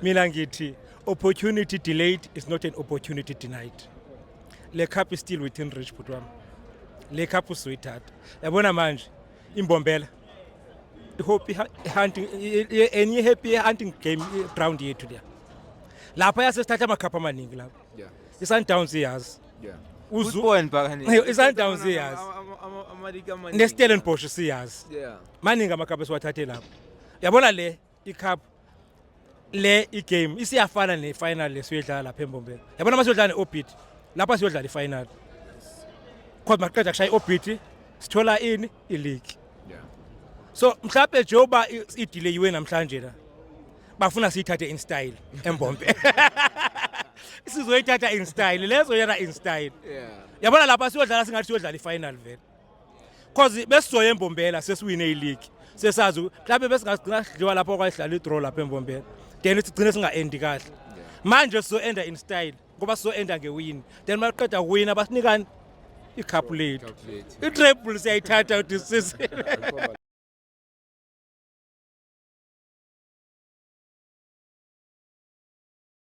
Mina ngithi opportunity delayed is not an opportunity denied. Le cup is still within reach bhuti wami. Le cup uzoyithatha. Yabona manje imbombela. Hope hunting any happy hunting game ground yethu le. Lapha yasesithatha amakhapha amaningi lapha. Yeah. iSundowns iyazi. Yeah. Football phakani. iSundowns iyazi. neStellenbosch siyazi. Yeah. Maningi amakhapha esiwathathe lapha. Yabona le icup le igame isiyafana nefinal lesiyodlala lapha eMbombela. Yabona masiyodlala neOrbit lapha siyodlala ifinal. Kodwa maqeda kushaya iOrbit sithola ini ileague. Yeah. So mhlawumbe njengoba idelayiwe namhlanje la bafuna siyithathe in style eMbombela. Sizoyithatha in style lezo yana in style. Yeah. Yabona lapha siyodlala singathi siyodlala ifinal vele. Cause besizoya eMbombela sesiwine ileague. Sesazi mhlawumbe besingagcina sidliwa lapho kwasidlala idraw lapha eMbombela. Then sigcine singa-endi kahle. Manje sizo-enda in style ngoba sizo-enda ngewin. Then maqeda win abasinikani icup lethu. I-treble siyayithatha this season.